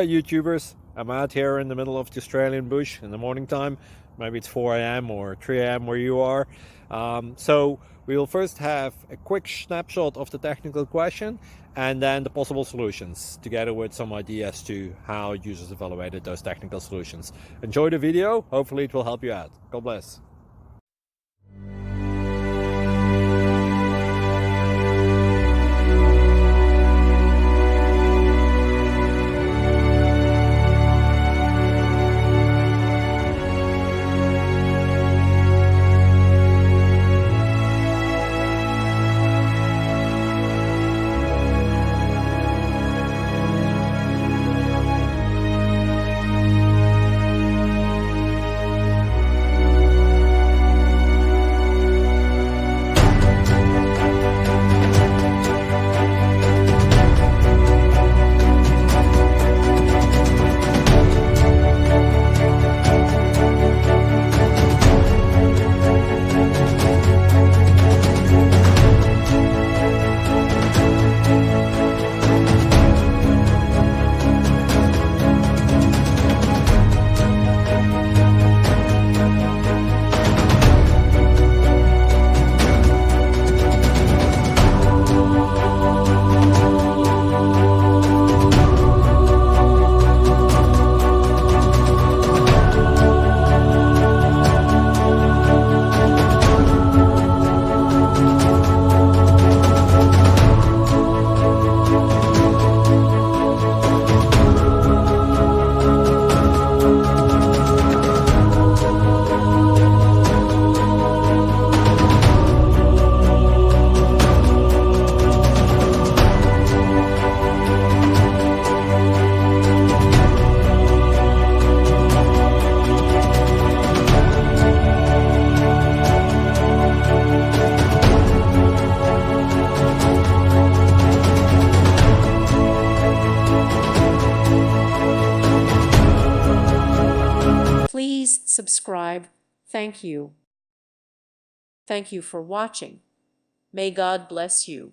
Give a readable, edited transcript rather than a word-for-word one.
YouTubers. I'm out here in the middle of the Australian bush in the morning time. Maybe it's 4 a.m. or 3 a.m. where you are. So we'll first have a quick snapshot of the technical question and then the possible solutions, together with some ideas to how users evaluated those technical solutions. Enjoy the video. Hopefully it will help you out. God bless. Please subscribe. Thank you. Thank you for watching. May God bless you.